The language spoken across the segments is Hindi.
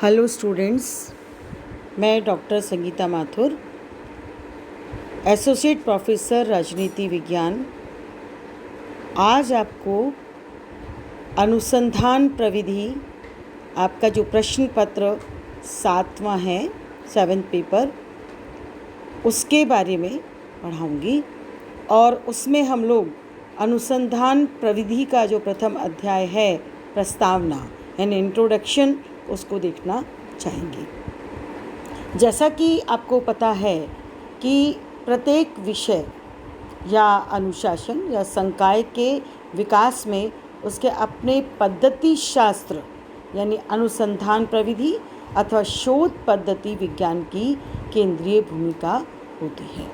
हेलो स्टूडेंट्स, मैं doctor Sangeeta Mathur, associate professor राजनीति विज्ञान। आज आपको अनुसंधान प्रविधि, आपका जो प्रश्न पत्र 7वां है, 7th पेपर, उसके बारे में पढ़ाऊँगी। और उसमें हम लोग अनुसंधान प्रविधि का जो प्रथम अध्याय है, प्रस्तावना यानी इंट्रोडक्शन, उसको देखना चाहेंगे। जैसा कि आपको पता है कि प्रत्येक विषय या अनुशासन या संकाय के विकास में उसके अपने पद्धति शास्त्र यानी अनुसंधान प्रविधि अथवा शोध पद्धति विज्ञान की केंद्रीय भूमिका होती है।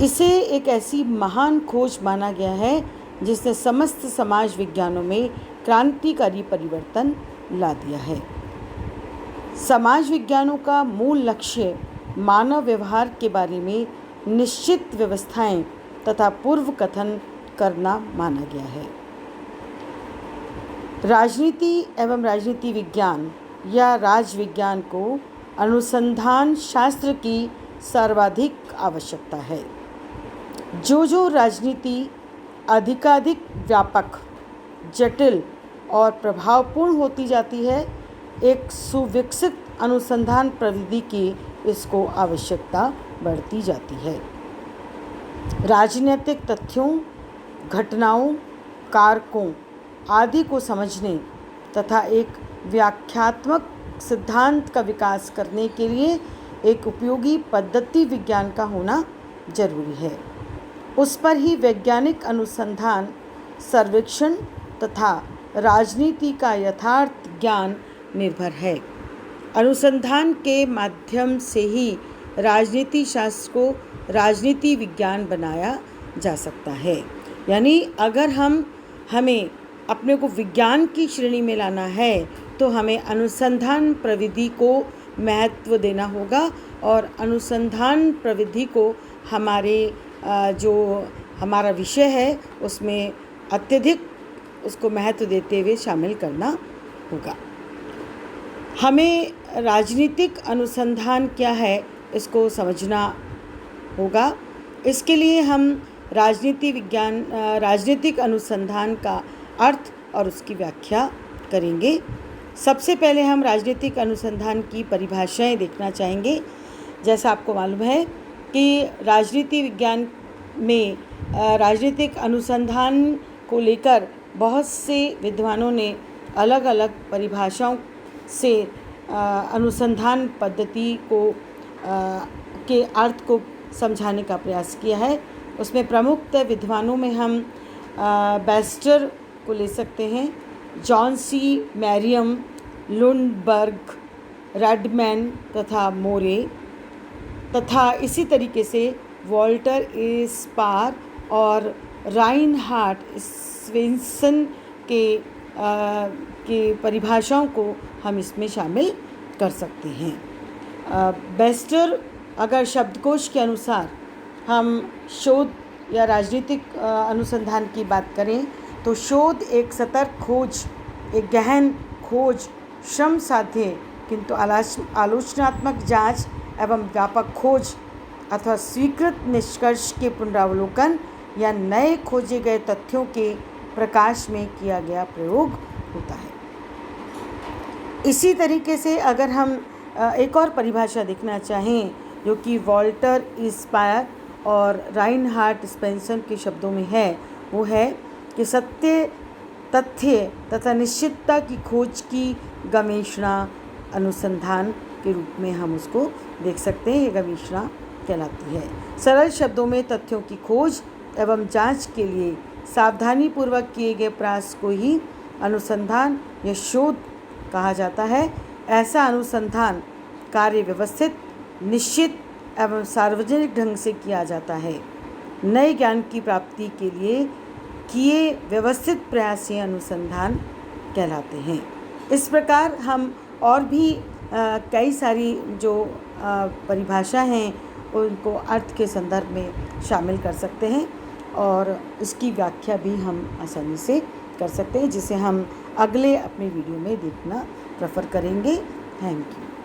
इसे एक ऐसी महान खोज माना गया है जिसने समस्त समाज विज्ञानों में क्रांतिकारी परिवर्तन ला दिया है। समाज विज्ञानों का मूल लक्ष्य मानव व्यवहार के बारे में निश्चित व्यवस्थाएं तथा पूर्व कथन करना माना गया है। राजनीति एवं राजनीति विज्ञान या राजविज्ञान को अनुसंधान शास्त्र की सर्वाधिक आवश्यकता है। जो राजनीति अधिकाधिक व्यापक, जटिल और प्रभावपूर्ण होती जाती है, एक सुविकसित अनुसंधान प्रविधि की इसको आवश्यकता बढ़ती जाती है। राजनीतिक तथ्यों, घटनाओं, कारकों आदि को समझने तथा एक व्याख्यात्मक सिद्धांत का विकास करने के लिए एक उपयोगी पद्धति विज्ञान का होना जरूरी है। उस पर ही वैज्ञानिक अनुसंधान, सर्वेक्षण तथा राजनीति का यथार्थ ज्ञान निर्भर है। अनुसंधान के माध्यम से ही राजनीति शास्त्र को राजनीति विज्ञान बनाया जा सकता है। यानी अगर हमें अपने को विज्ञान की श्रेणी में लाना है तो हमें अनुसंधान प्रविधि को महत्व देना होगा और अनुसंधान प्रविधि को जो हमारा विषय है उसमें अत्यधिक उसको महत्व देते हुए शामिल करना होगा। हमें राजनीतिक अनुसंधान क्या है इसको समझना होगा। इसके लिए हम राजनीतिक अनुसंधान का अर्थ और उसकी व्याख्या करेंगे। सबसे पहले हम राजनीतिक अनुसंधान की परिभाषाएं देखना चाहेंगे। जैसा आपको मालूम है कि राजनीति विज्ञान में राजनीतिक अनुसंधान को लेकर बहुत से विद्वानों ने अलग अलग परिभाषाओं से अनुसंधान पद्धति के अर्थ को समझाने का प्रयास किया है। उसमें प्रमुख विद्वानों में हम बेस्टर को ले सकते हैं, John C Merriam, Lundberg, Redman तथा मोरे, तथा इसी तरीके से वॉल्टर ए स्पार और राइनहार्ड स्वेंसन के परिभाषाओं को हम इसमें शामिल कर सकते हैं। बेस्टर अगर शब्दकोश के अनुसार हम शोध या राजनीतिक अनुसंधान की बात करें तो शोध एक सतर्क खोज, एक गहन खोज, श्रम साध्य किंतु आलोचनात्मक जांच एवं व्यापक खोज अथवा स्वीकृत निष्कर्ष के पुनरावलोकन या नए खोजे गए तथ्यों के प्रकाश में किया गया प्रयोग होता है। इसी तरीके से अगर हम एक और परिभाषा देखना चाहें जो कि वॉल्टर इस्पायर और राइनहार्ड स्पेंसन के शब्दों में है, वो है कि सत्य, तथ्य तथा निश्चितता की खोज की गवेषणा अनुसंधान के रूप में हम उसको देख सकते हैं। ये गवेषणा कहलाती है। सरल शब्दों में तथ्यों की खोज एवं जांच के लिए सावधानीपूर्वक किए गए प्रयास को ही अनुसंधान या शोध कहा जाता है। ऐसा अनुसंधान कार्य व्यवस्थित, निश्चित एवं सार्वजनिक ढंग से किया जाता है। नए ज्ञान की प्राप्ति के लिए किए व्यवस्थित प्रयास ही अनुसंधान कहलाते हैं। इस प्रकार हम और भी कई सारी जो परिभाषा हैं उनको अर्थ के संदर्भ में शामिल कर सकते हैं और इसकी व्याख्या भी हम आसानी से कर सकते हैं, जिसे हम अगले अपने वीडियो में देखना प्रेफर करेंगे। Thank you.